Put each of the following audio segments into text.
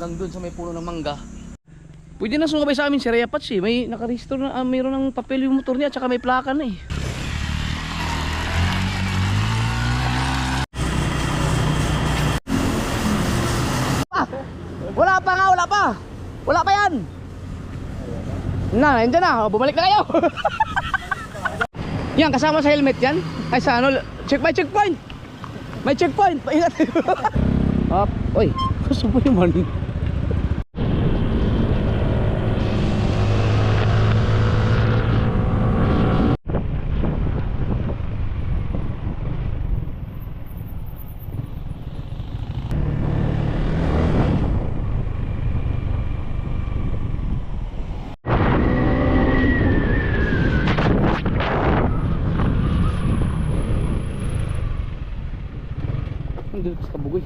hanggang dun sa may puno ng mangga. Pwede na sumabay sa amin si Rhea Patch eh. May nakaregister na, mayroon ng papel yung motor niya at saka may plaka na eh. Wala pa nga, wala pa. Wala pa yan. Na, nandiyan na. Bumalik na kayo. Yan, kasama sa helmet yan. Ay sa ano, may checkpoint. May checkpoint. Paingat. Up. Oy, gusto mo naman. Dito sa kabugoy.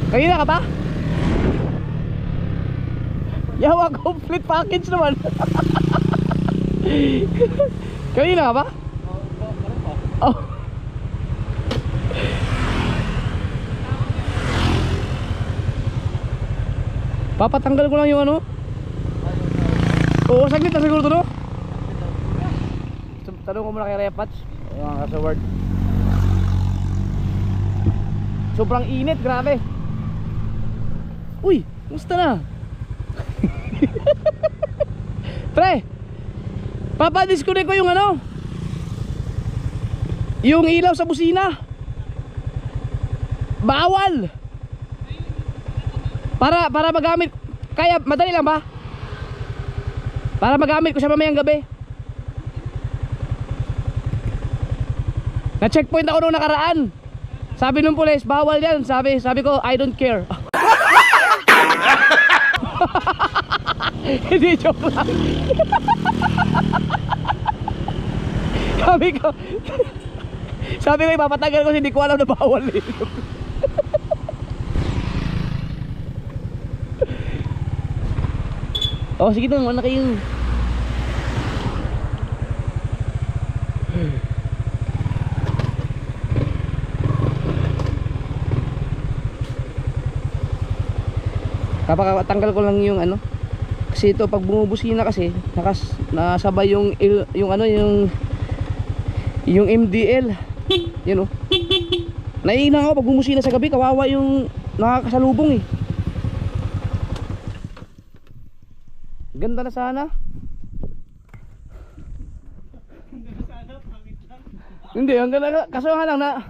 Kanina ka ba? Yawa, complete package naman. Kanina ka ba? Oh. Papatanggal ko lang yung ano. Oo, saglit na siguro ito, no? Tanong ko muna kay Rhea Patch. Mga kasaward. Sobrang init, grabe. Uy, musta na? Pre, papadisconnect ko yung ano, yung ilaw sa busina. Bawal. Para magamit. Kaya, madali lang ba? Para magamit ko siya mamayang gabi. Na-checkpoint ako nung nakaraan. Sabi nung pulis, bawal yan. Sabi ko, I don't care. Hindi, joke lang. Sabi ko, ipapatagal ko, hindi ko alam na bawal eh. Oh, sige na, wala kayong. Kapag ko lang yung ano. Kasi ito pag bumubusina kasi nasabay yung ano yung MDL. Yun oh. Naiinang ako pag bumusina sa gabi, kawawa yung nakakasalubong eh. Ganda na sana. Hindi, hanggang na, kaso nga lang na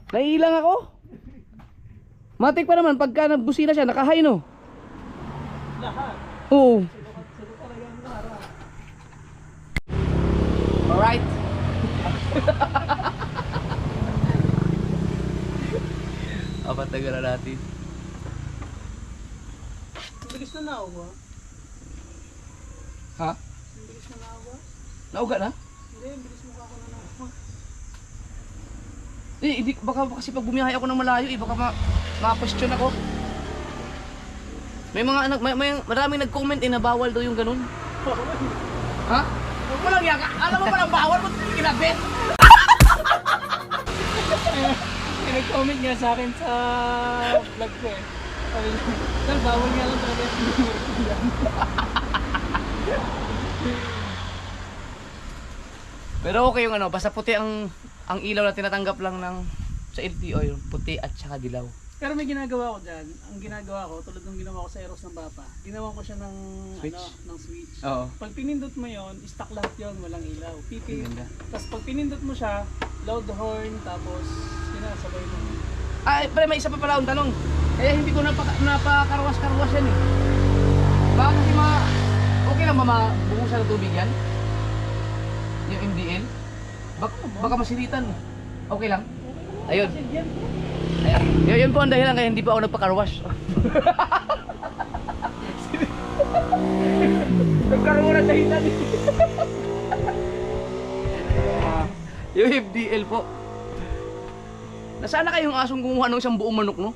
naiilang ako. Matik pa naman pagka nagbusina siya, naka-high no. Lahat. Oo. Alright. Apatagal na natin. Bilis na nauga. Ha? Bilis na nauga. Nauga na? Hindi, bilis mo ako na nauga. Hindi, baka kasi pag bumiyahe ako ng malayo, baka ma-question ako. May mga anak, may maraming nag-comment na bawal daw yung ganun. Ha? Walang yaka. Alam mo palang bawal mo kinabit. Nag-comment nga sa akin sa vlog ko eh. Sabi niya, "Sir, bawal nga lang talaga." Pero okay yung ano, basta puti ang ilaw na tinatanggap lang ng sa LTO, yung puti at saka dilaw. Pero may ginagawa ko dyan. Ang ginagawa ko, tulad ng ginawa ko sa Eros ng Bapa, ginawa ko siya ng Switch? ng switch. Oo. Pag pinindot mo yon, stock lahat yon, walang ilaw. Pipi. Ang ganda. Tapos pag pinindot mo siya, loud horn, tapos sinasabay mo. Ay, pero may isa pa pala akong tanong. Kaya hindi ko napakarwas-karwas yan eh. Baka kasi okay lang ba mabuhusan ng tubig yan? Yung MDL? Baka masilitan. Okay lang? Ayun. Ayun po ang dahilan kaya hindi pa ako nagpa-carwash. Nagkaroon na dahilan eh. Yung MDL po. Nasaan na kayong asong kumuha ng isang buong manok, no?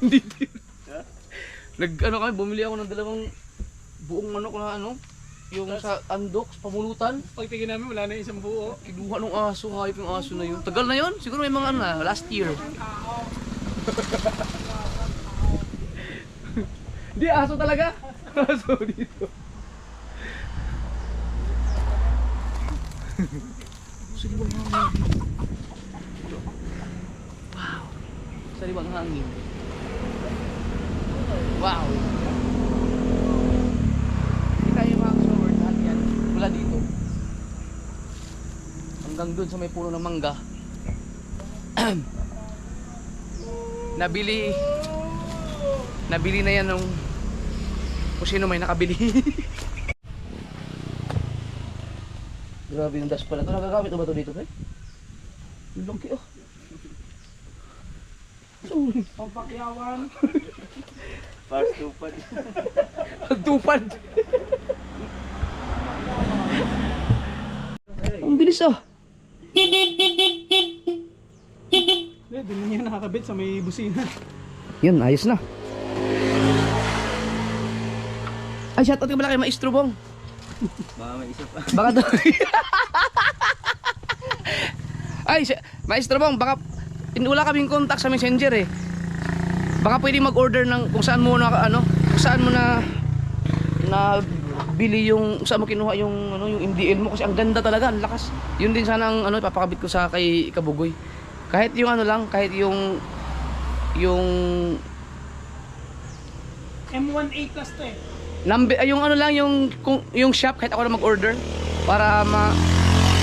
Dito. Nag ano kami, bumili ako ng 2 buong manok na ano. yung sa andok, sa pamulutan. Pagtingin namin, wala na isang buo. Kinuha ng aso, hayop yung aso na yun. Tagal na yun, siguro may mga ano na, last year. Di, aso talaga. Aso dito. Sariwang hangin. Wow. Sariwang hangin. Wow. Hindi tayo makakasaward lahat yan. Mula dito. Hanggang dun sa may puno ng mangga. Nabili na yan nung kung sino may nakabili. Grabe yung dash pala. Ito nagagamit na ba ito dito, pre? Yung longki, oh. Sorry. Pampakyawan. First tupad. Pagtupad. Ang bilis, oh. Hindi niya nakakabit sa may busina. Yun, ayos na. Ay, shoutout ka pala kay Maestro Bong. Baka may isa pa. Baka to. Ay, Maestro Bong, baka wala kaming contact sa Messenger eh. Baka pwede mag-order ng kung saan mo na ano, kung saan mo na bili yung saan mo kinuha yung ano, yung MDL mo kasi ang ganda talaga, ang lakas. Yun din sana ang ano ipapakabit ko sa kay Kabugoy. Kahit yung ano lang, kahit yung M1A plus to eh. number, yung ano lang yung shop kahit ako na mag-order para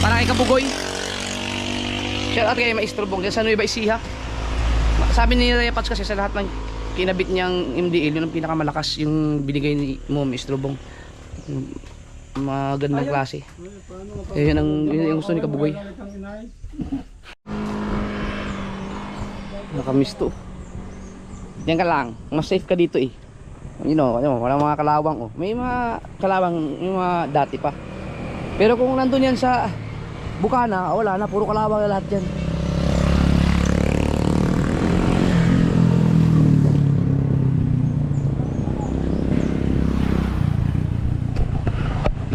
para kay Kabugoy. Shout out kay Maestro Bong sa Nueva Ecija. Sabi ni Rhea Pats kasi sa lahat ng kinabit niyang MDL yun ang pinakamalakas yung binigay ni mo Maestro Bong. Magandang klase. Yun ang gusto ni Kabugoy. Nakamiss to. Yan ka lang, mas safe ka dito eh. You know, walang mga kalawang oh. May mga kalawang, yung mga dati pa. Pero kung nandun yan sa Bukana, wala na, puro kalawang na lahat yan.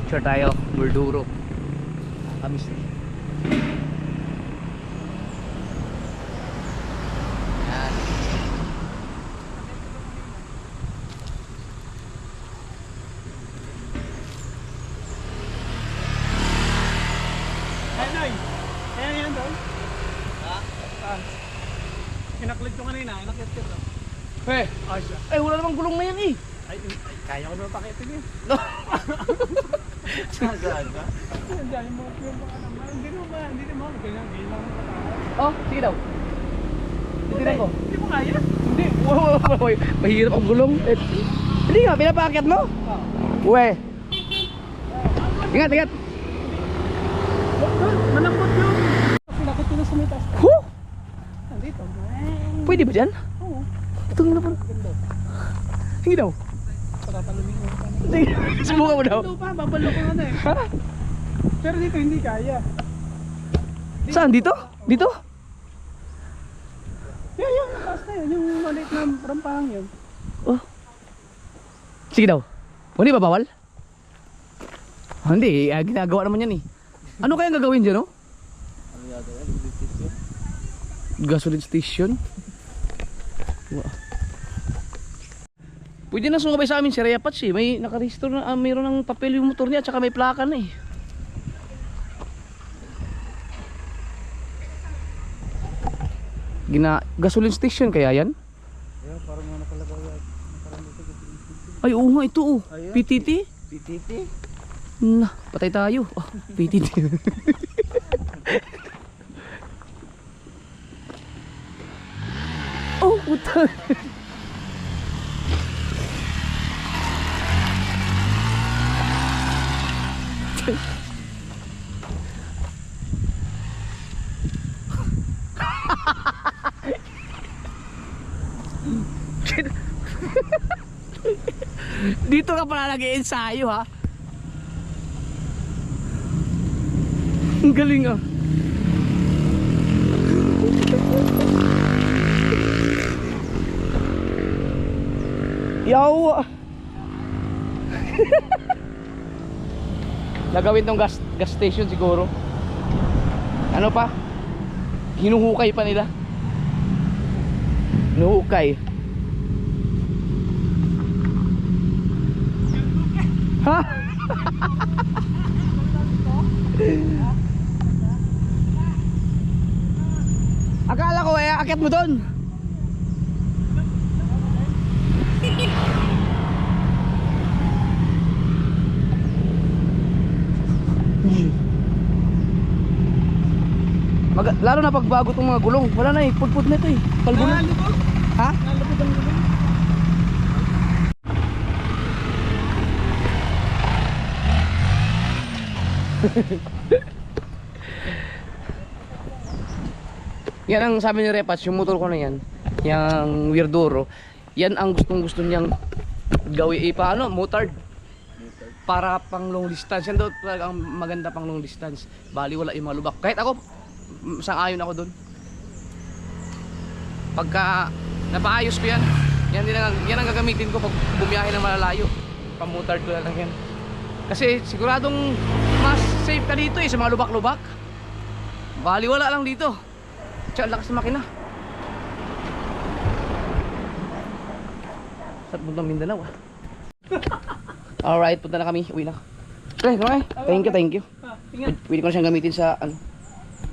Picture tayo, Burduro. Kamis na. Yan. Ay, Noy. Ayan yan doon. Ha? Kinaklit ko kanina, kinaklit ko to. Eh, wala namang gulong na yan eh. Ay, kaya ko naman pakitin eh. No. Saan ka? Dahil mo yung baka naman. Hindi naman. Ganyan lang ang katawa. Oh, sige daw. Titinan ko. Hindi mo kaya? Hindi. Wow. Mahirap ang gulong. Hindi nga, pinapaakyat mo? Oo. Uwe. Ingat. Malambot yun. Pinakit ko na sa may taas. Huh? Nandito. Pwede ba dyan? Oo. Ito nga naman. Ganda. Hindi daw. Patataluming mo pa. Sige, subukan mo daw. Lupa, babalo ko na eh. Ha? Pero dito hindi kaya. Saan? Dito? Dito? Yung taas na yun. Yung maliit na rampahang yun. Oh. Sige daw. Hindi ba bawal? Hindi, ginagawa naman yan eh. Ano kaya gagawin dyan, no? Ano gagawin? Gasoline station? Wow. Pwede na sumabay sa amin si Rhea Pats eh. May nakarehistro na, mayroon ng papel yung motor niya at saka may plaka na eh. Gasoline station kaya yan? Ayun, parang mga nakalagay. Ay oo nga, ito oh. Ayun. PTT? PTT? Na, patay tayo. Oh, PTT. Oh, puta. Dito ka pala nag-i-ensayo ha. Ang galing ah. Yaw. Gagawin tong gas station siguro. Ano pa? Hinuhukay pa nila. Hinuhukay. Ha? Akala ko akit mo doon. Lalo na pagbago tong mga gulong. Wala na pudpud na ito Kalbo na. Ha? Nalapit ang gulong. Yan ang sabi ni Repats, yung motor ko na yan, yung Weirduro, yan ang gustong-gusto niyang gawin paano, motard. Para pang long distance. Yan daw talaga ang maganda pang long distance. Bali wala yung mga lubak. Kahit ako, sang-ayon ako doon. Pagka napaayos ko yan, yan ang gagamitin ko pag bumiyahe ng malalayo. Pang-motard ko na lang yan. Kasi siguradong mas safe ka dito sa mga lubak-lubak. Bali wala lang dito. Tsaka lakas ng makina. Sa puntang Mindanao Alright, punta na kami. Uwi na. Okay, thank you. Pwede ko na siyang gamitin sa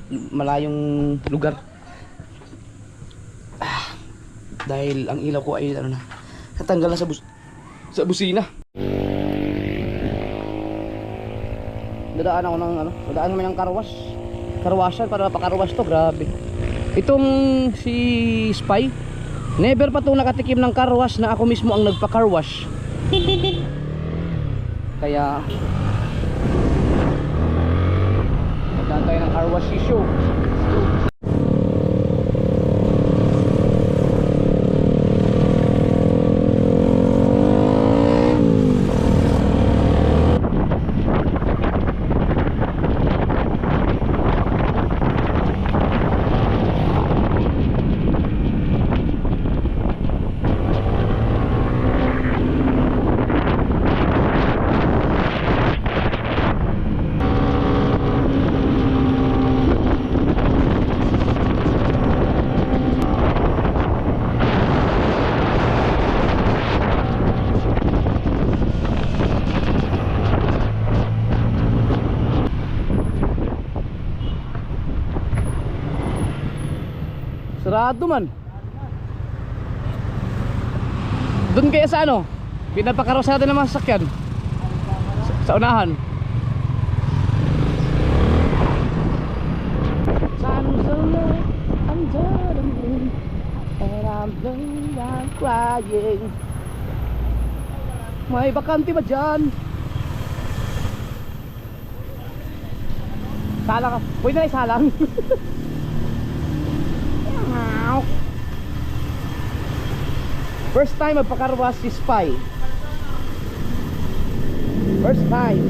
malayong lugar. Dahil ang ilaw ko ay natanggal na sa busina. Dadaan ako ng dadaan naman ng karwasyan para mapakarwas to. Grabe. Itong si Spy, never pa itong nakatikim ng karwas na ako mismo ang nagpa-carwash. Kaya magdaan tayo ng carwash issue. Sarado man. Doon kaya sa pinapakaros natin ng mga sasakyan sa unahan. And I'm crying. May bakante ba dyan? Salang ka. Pwede na isalang. First time magpakarwas si Spy. First time.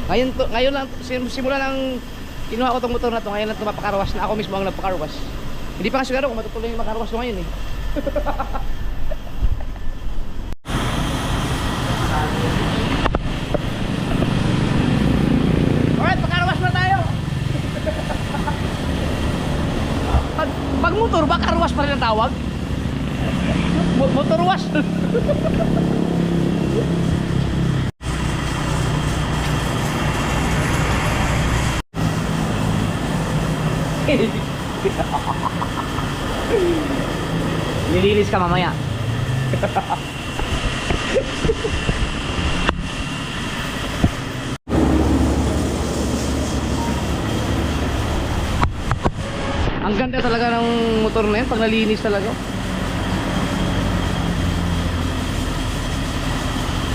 Ngayon lang simula lang kinuha ko tong motor na to. Ngayon lang mapakarwas na ako mismo ang nagpakarwas. Hindi pa kasi siguro kung matutuloy yung makarwas ko ngayon Pag motor ba, car wash pa rin ang tawag? Motor wash. Nilinis ka mamaya. Ang ganda talaga ng motor na yan pag nalinis talaga.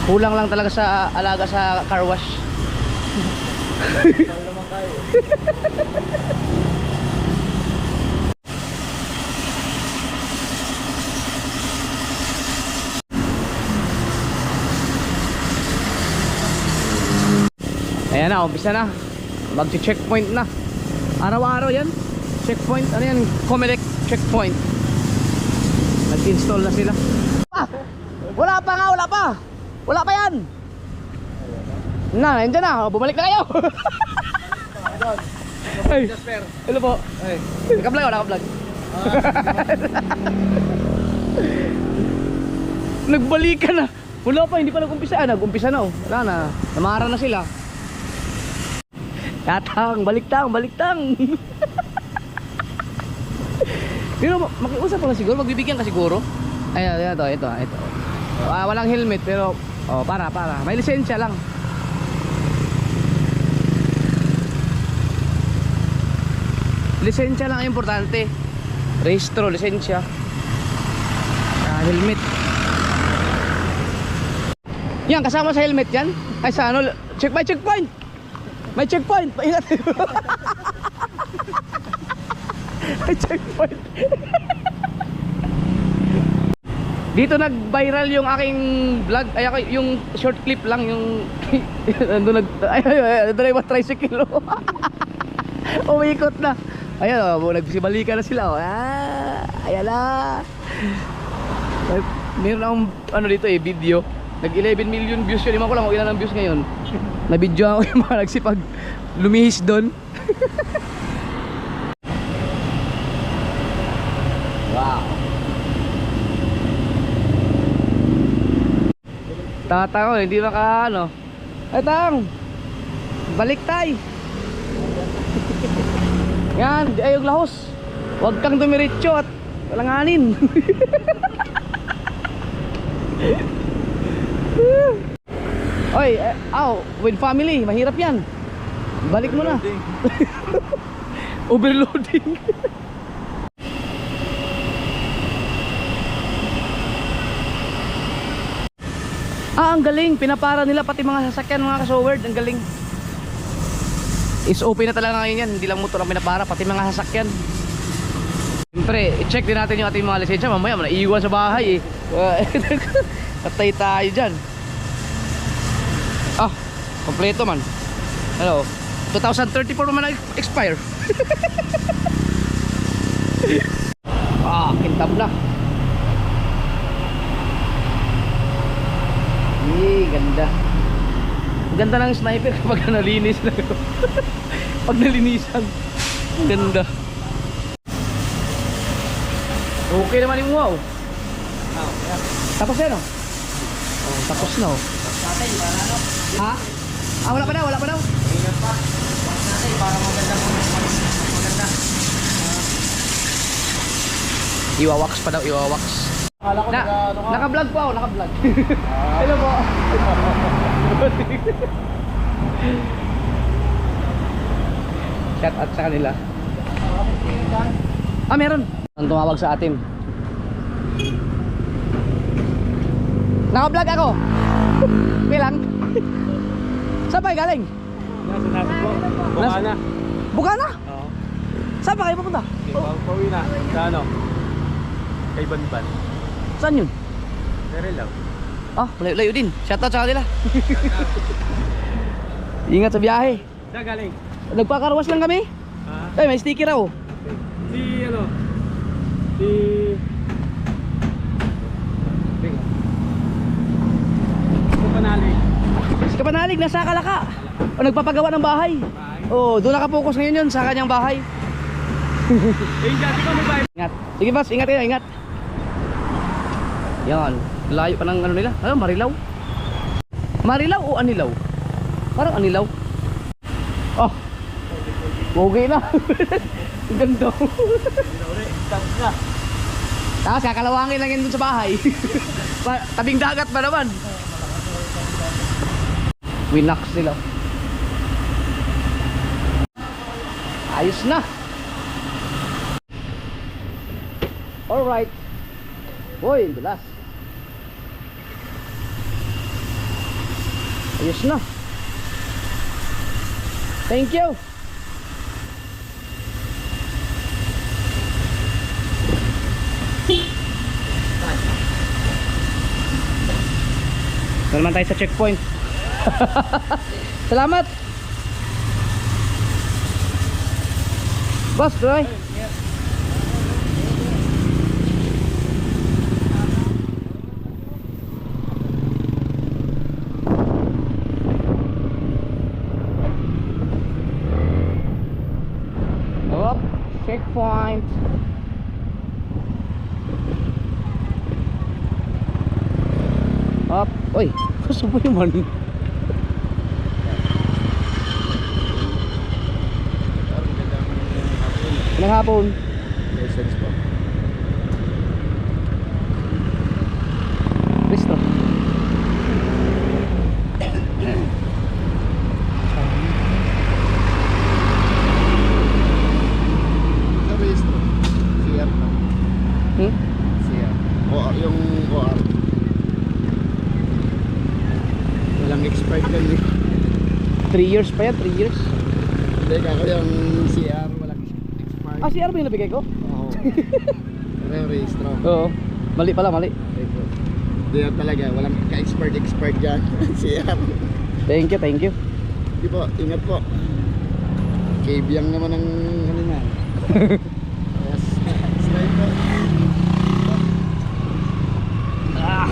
Kulang lang talaga sa alaga sa car wash. Ayan na, umpisa na. Magche-checkpoint na. Araw-araw yan. checkpoint. Ano yan? Comelec checkpoint. Nag-install na sila. Ah! Wala pa nga, wala pa! Wala pa yan! Nandiyan na, bumalik na kayo! Ay, hello po. Naka-vlog o naka-vlog? Nagbalikan na. Wala pa, hindi pa nag-umpisa. Nag-umpisa na oh. Wala na. Namara na sila. Tatang, baliktang, baliktang. Pero makiusap pa siguro, magbibigyan ka siguro. Ayan, ito. Walang helmet pero para. May lisensya lang. Lisensya lang ang importante. Rehistro, lisensya. Helmet. Yan, kasama sa helmet yan. Ay sa ano, checkpoint. May checkpoint. Ingat. May checkpoint. Dito nag-viral yung aking vlog, ay yung short clip lang yung ando drive tricycle. Umiikot na. Ayan nagsibalikan na sila. Ayan na. Meron akong ano dito video. Nag 11 million views yun. Iman ko lang kung ilan ang views ngayon. Na-video ako yung mga nagsipag lumihis doon. Wow. Tatang, hindi maka ano. Tang, balik tay. Yan, di ayog lahos. Huwag kang dumiretso at walanganin. Oy, with family, mahirap yan. Balik mo na. Overloading. Ang galing, pinapara nila pati mga sasakyan, mga kasoward, ang galing. Is open na talaga ngayon yan, hindi lang motor ang pinapara, pati mga sasakyan. Siyempre, i-check din natin yung ating mga lisensya, mamaya naiiwan sa bahay Patay tayo dyan. Kompleto man. Hello, 2034 man na-expire. Kintab na. Ganda. Ganda ng sniper kapag nalinis na. Pag nalinisan, ganda. Okay naman yung wow. Tapos yan oh. Tapos na oh. Ha? Wala pa daw. Ingat pa. Natin para maganda. Iwawax pa daw, iwawax. Naka-vlog po ako, naka-vlog. Hello po. Shout out sa kanila. Meron. Ang tumawag sa atin. Naka-vlog ako. Bilang. Saan ba galing? Nasa natin po. Bukana. Bukana? Oo. Saan ba kayo pupunta? Pauwi na. Sa ano? Kay Banban. Saan yun? Pero lang. Layo din. Shoutout sa kanila. Ingat sa biyahe. Saan galing? Nagpakarwas lang kami. Ay, may sticker ako. Si Kapanalig nasa Kalaka. Nagpapagawa ng bahay. Doon nakapokus ngayon yun sa kanyang bahay. Ingat. Sige boss, ingat kayo, ingat. Yan, layo pa ng ano nila. Marilaw. Marilaw o Anilaw? Parang Anilaw. Okay na. Ganda. Tapos kakalawangin lang yun dun sa bahay. Tabing dagat pa naman. Winax nila. Ayos na. Alright. Boy, dulas. Ayos na. Thank you. Ito naman tayo sa checkpoint. Salamat. Boss, Troy. Checkpoint. Up. Uy, gusto mo naman. Ilang hapon? License po. Listo. Sa registro. CR po. Hmm? CR. O, yung OR. Walang expired yan eh. 3 years pa yan, 3 years. Hindi, kako yung CR, walang expired. Ah, si Arbo yung nabigay ko? Oo. Pero yung registro. Oo. Mali pala, mali. Hindi yan talaga, walang ka-expired dyan. CR. Thank you, thank you. Hindi po, ingat po. Kabyang naman ang ano na. Yes. Slide po. Ah.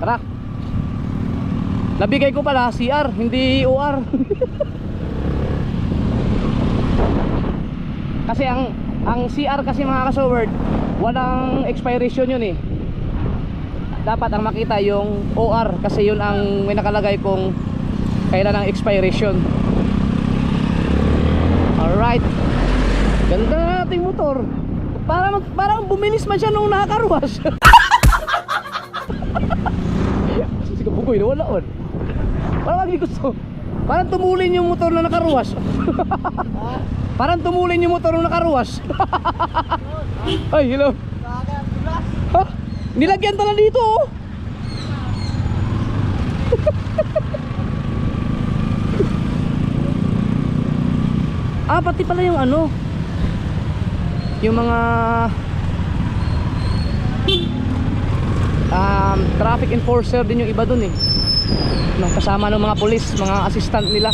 Tara. Nabigay ko pala CR, hindi OR. Kasi ang CR kasi mga kasoward, walang expiration yun eh. Dapat ang makita yung OR kasi yun ang may nakalagay kung kailan ang expiration. Alright. Ganda na nating motor. Parang bumilis man siya nung nakakarwas. Sige, bugoy na wala on. Parang hindi gusto. Parang tumulin yung motor na nakaruwas. Parang tumulin yung motor na nakaruwas. Ay, hello. Ha? Nilagyan tala dito oh. Ah, pati pala yung ano, yung mga traffic enforcer din yung iba dun eh, kasama ng mga pulis, mga assistant nila.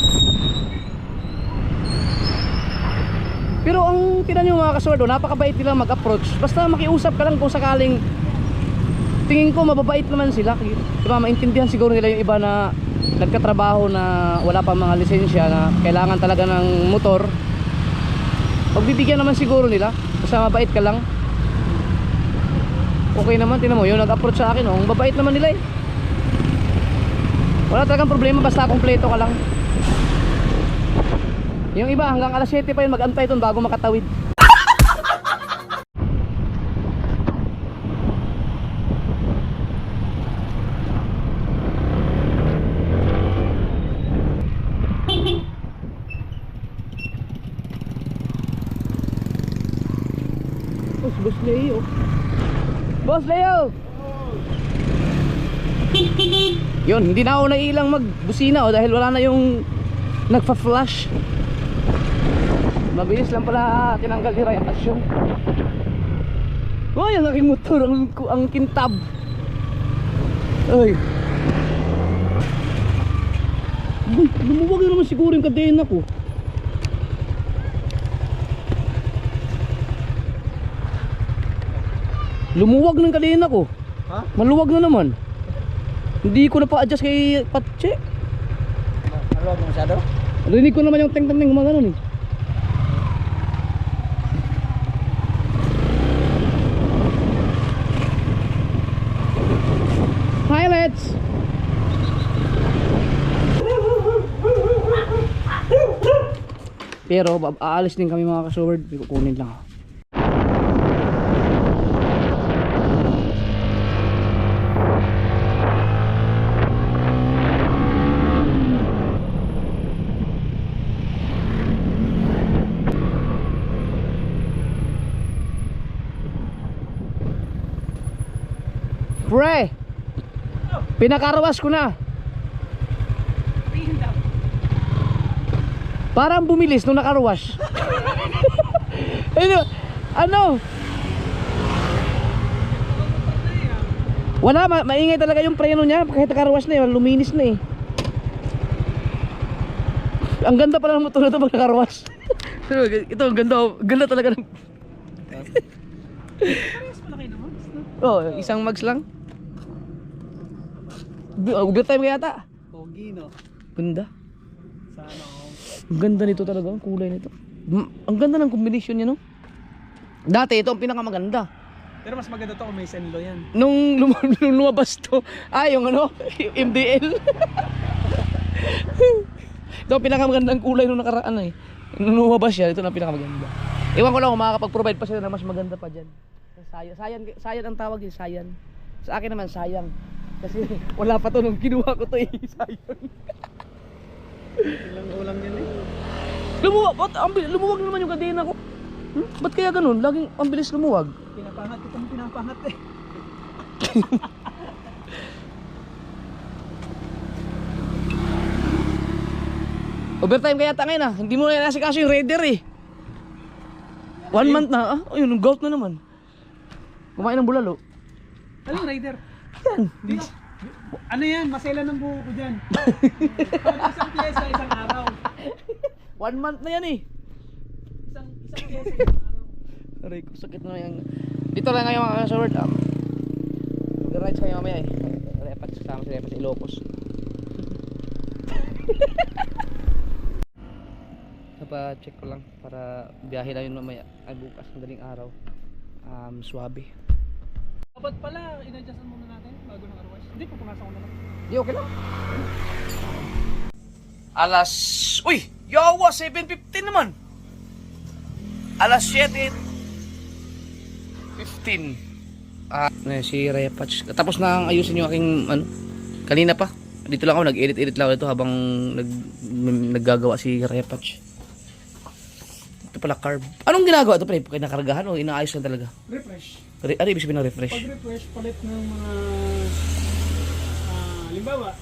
Pero ang tinan nyo mga kasward, napakabait nila mag-approach. Basta makiusap ka lang kung sakaling, tingin ko mababait naman sila. Diba, maintindihan siguro nila yung iba na nagkatrabaho na wala pa mga lisensya, na kailangan talaga ng motor. Pagbibigyan naman siguro nila, basta mabait ka lang. Okay naman, tinan mo, yung nag-approach sa akin, ang babait naman nila eh. Wala talagang problema, basta kompleto ka lang. Yung iba hanggang alas 7 pa yun mag-antay doon bago makatawid. Boss Leo. Boss Leo. Yun, hindi na ako nailang magbusina dahil wala na yung nagpa-flash. Mabilis lang pala tinanggal ni Ryan Asyong. Oh, yung aking motor, ang kintab. Ay. Lumuwag na naman siguro yung kadena ko. Lumuwag ng kadena ko. Ha? Maluwag na naman. Hindi ko na pa-adjust kay Patche. Maluwag mo masyado? Rinig ko naman yung teng-teng mga ganun eh. Pilots! Pero aalis din kami mga kasoward. Kukunin lang ako. Pre! Pinakarawas ko na. Parang bumilis nung nakaruwash. Ano? Wala, maingay talaga yung preno niya. Kahit nakaruwash na yun, luminis na eh. Ang ganda pala ng motor na ito pag nakaruwash. Ito, ang ganda talaga ng... Oh, isang mags lang. Overtime kaya yata. Pogi no. Ganda. Sana all. Ang ganda nito talaga, ang kulay nito. Ang ganda ng combination niya, no? Dati ito ang pinakamaganda. Pero mas maganda to kung may senlo yan. Nung lumabas to, yung ano, yung MDL. Ito ang pinakamagandang kulay nung nakaraan eh. Nung lumabas siya, ito na ang pinakamaganda. Ewan ko lang kung makakapag-provide pa sila na mas maganda pa dyan. Sayan ang tawag yun, sayan. Sa akin naman, sayang. Kasi wala pa to nung kinuha ko to eh, sayang. Ilang ulam yan eh. Lumuwag naman yung kadena ko. Ba't kaya ganun? Laging ang bilis lumuwag. Pinapangat ito mo pinapangat eh. Overtime kaya tangin ah. Hindi mo na nasikaso yung raider eh. 1 month na. Ayun, gout na naman. Kumain ng bulalo. Anong rider? Yan. Ano yan? Masela ng buho ko dyan. Pag isang pyesa, isang araw. 1 month na yan eh. Isang pyesa, isang araw. Aray ko, sakit na yan. Dito lang ngayon mga kasaward. Mag-rides kayo mamaya eh. Repat kasama si Repat sa Ilocos. Napa-check ko lang para biyahe na yun mamaya. Ay bukas, madaling araw. Suwabe. Dapat pala, in-adjustan muna natin bago ng car wash. Hindi, pupunasan ko na lang. Di okay lang. Alas... Uy! Yawa! 7:15 naman! Alas 7:15. Si Raya Patch. Tapos na ayusin yung aking ano. Kanina pa. Dito lang ako nag-edit lang ito habang naggagawa si Raya Patch. Ito pala carb. Anong ginagawa ito pre? Kinakargahan o inaayos lang talaga? Refresh. Ano ibig sabihin ng refresh? Pag refresh, palit ng mga... halimbawa,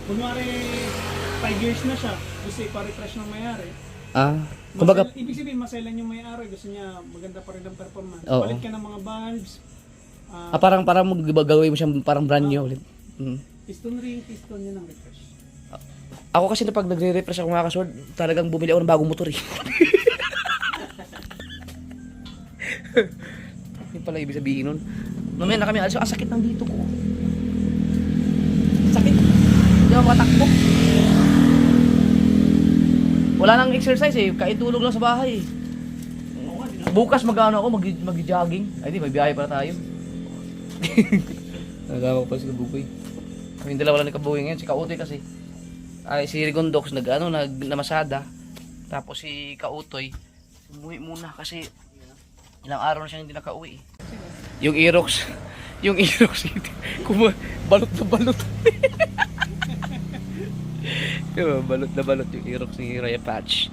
kunwari 5 years na siya, gusto ipa-refresh ng may-ari. Kumbaga, Ibig sabihin, maselan yung may-ari, gusto niya maganda pa rin ang performance. Oo. Palit ka ng mga valves, parang gagawin mo siyang parang brand new ulit. piston ring, piston yun ang refresh. Ako kasi na pag nagre-refresh ako mga kasword, talagang bumili ako ng bagong motor eh. Hindi pala ibig sabihin nun. Mamaya na kami alis. Ang sakit ng dito ko. Sakit. Hindi ako makatakbo. Wala nang exercise eh. Kain tulog lang sa bahay eh. Bukas mag-ano ako, mag-jogging. Ay di, may biyahe para tayo. Nagawa ko pa si Kabugoy. Kami dalawa lang ni Kabugoy ngayon. Si Kautoy kasi. Ay, si Rigondox namasada. Tapos si Kautoy, umuwi muna kasi ilang araw na siya hindi nakauwi. Yung Aerox, balot na balot. Diba, balot na balot yung Aerox ni Raya Patch.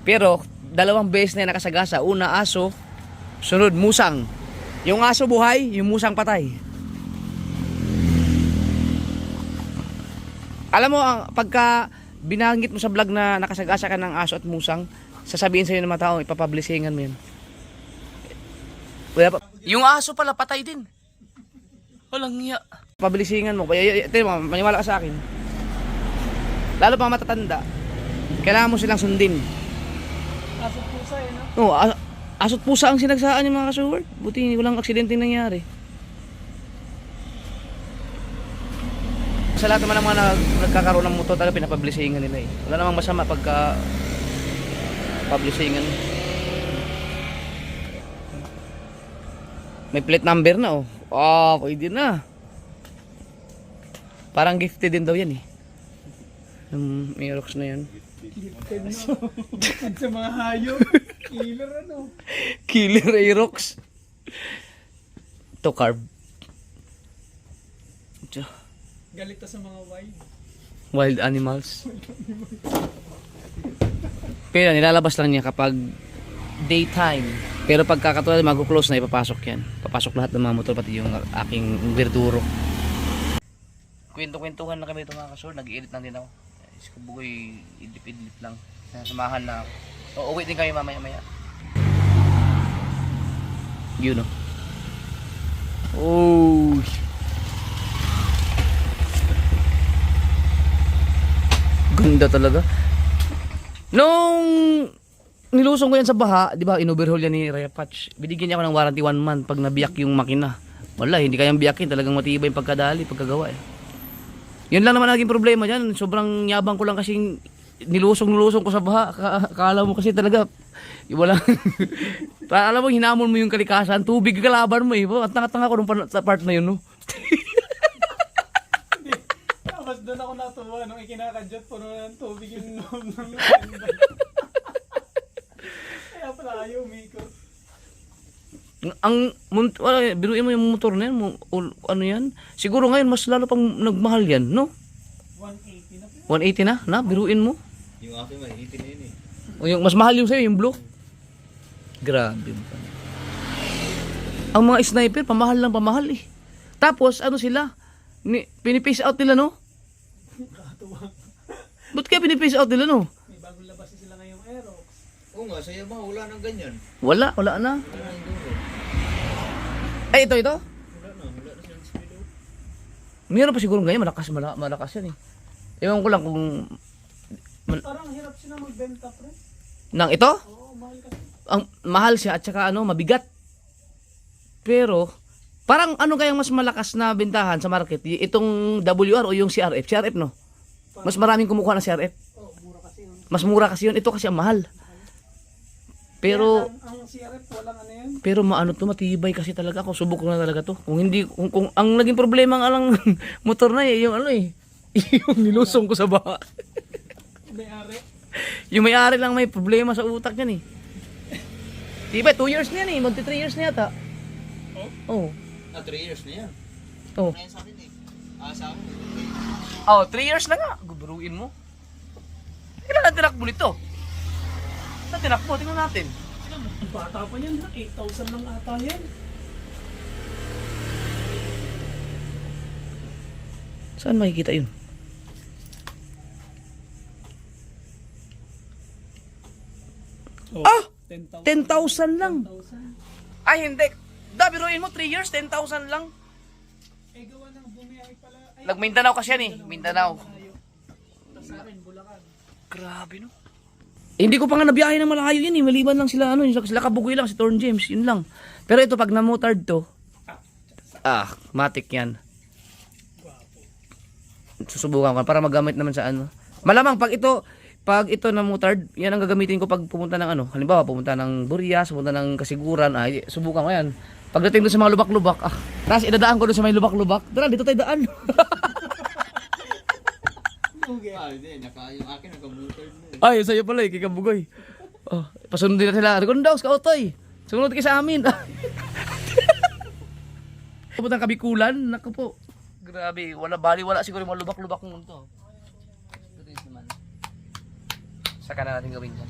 Pero, 2 beses na yan nakasagasa. Una, aso. Sunod, musang. Yung aso buhay, yung musang patay. Alam mo, pagka binanggit mo sa vlog na nakasagasa ka ng aso at musang, sasabihin sa'yo ng mga tao, ipapublishingan mo yun. Wala pa. Yung aso pala, patay din. Walang hiya. Publishingan mo. Kaya, maniwala ka sa akin. Lalo pa matatanda, kailangan mo silang sundin. Aso pusa eh, no? No, aso't pusa ang sinagsaan yung mga kasuward. Buti walang aksidente nangyari. Sa lahat naman ng mga nagkakaroon ng motor talaga pinapublishingan nila eh. Wala namang masama pagka publishingan. May plate number na oh. Pwede na. Parang gifted din daw yan eh. Yung Aerox na yan. Gifted no? Gifted sa mga hayop. Killer ano? Killer Aerox. Ito carb. Ito. Galit to sa mga Wild animals. Pero nilalabas lang niya kapag daytime. Pero pag kakatulad mag-close na ipapasok yan. Papasok lahat ng mga motor pati yung aking verduro. Kwento-kwentuhan na kami ito mga kasur. Nag-edit lang din ako. Si Kabugoy idlip-idlip lang. Samahan na ako. Uuwi din kami mamaya-maya. Yun o. Oh. Ganda talaga. Nung nilusong ko yan sa baha, di ba, in-overhaul yan ni Raya Patch. Binigyan niya ako ng warranty 1 month pag nabiyak yung makina. Wala, hindi kayang biyakin. Talagang matibay yung pagkadali, pagkagawa eh. Yun lang naman naging problema dyan. Sobrang yabang ko lang kasing nilusong ko sa baha. Akala mo kasi talaga, wala. Alam mo, hinamon mo yung kalikasan, tubig kalaban mo eh. At tanga-tanga ko nung part na yun, no? Tapos doon ako natuwa nung ikinakadyot puno ng tubig yung loob ng Kaya pala ayaw umikot. Biruin mo yung motor na yan, ano yan? Siguro ngayon, mas lalo pang nagmahal yan, no? 180 na po. 180 na, biruin mo. Yung akin, 180 na yun eh. O yung, mas mahal yung sa'yo, yung blue. Grabe. Ang mga sniper, pamahal lang pamahal eh. Tapos, ano sila? Pinipace out nila, no? Ba't kaya pinipace out nila, no? May bagong labas na sila ngayong Aerox. Oo nga, saya ba? Wala nang ganyan. Wala na. Wala nang duro. Ay, ito. Wala na silang speed up. Meron pa siguro ganyan, malakas yan eh. Ewan ko lang kung... Parang hirap sila magbenta, pre. Nang ito? Oo, mahal kasi. Ang mahal siya at saka mabigat. Pero, parang ano kayang mas malakas na bentahan sa market? Itong WR o yung CRF? CRF, no? Mas maraming kumukuha ng CRF. Oo, mura kasi yun. Mas mura kasi yun. Ito kasi ang mahal. Pero... Kaya ang CRF, walang ano yun. Pero matibay kasi talaga ako. Subok ko na talaga to. Kung hindi, kung ang naging problema nga lang motor na yung yung nilusong ko sa baha. May-ari. Yung may-ari lang may problema sa utak niyan eh. Tibay, 2 years na yan eh. Magti 3 years na yata. Oh? Ah, 3 years na yan. Oh. Ngayon sa akin eh. Sa akin. Oh, 3 years na nga. Guburuin mo. Kailan na tinakbo nito? Saan tinakbo? Tingnan natin. Bata pa yan, ha? 8,000 lang ata yan. Saan makikita yun? Oh, Ah! 10,000. 10,000 lang. 10,000. Ay, hindi. Biruin mo, 3 years, 10,000 lang. Eh, gawa ng bumiyahe pala. Ay, Nag-Mindanao kasi yan eh. Mindanao. malayo. Tapos sa akin, Bulacan. Grabe no. Hindi ko pa nga nabiyahe ng malayo yan eh. Maliban lang sila sila Kabugoy lang, si Torn James, yun lang. Pero ito pag na-motard to, matik yan. Susubukan ko para magamit naman sa ano. Malamang pag ito na motard, yan ang gagamitin ko pag pumunta ng halimbawa pumunta ng Burias, pumunta ng Kasiguran, subukan ko yan. Pagdating doon sa mga lubak-lubak, tapos idadaan ko doon sa may lubak-lubak, tara dito tayo daan. Hindi. Yung akin, nakamotor mo. Ay, sa'yo pala kay Kabugoy. Oh, pasunodin na sila. Rekondaos ka, Otoy. Sumunod kayo sa amin. Pupuntang Kabikulan, naku po. Grabe, wala siguro yung mga lubak-lubak mo to. Saka na natin gawin yan.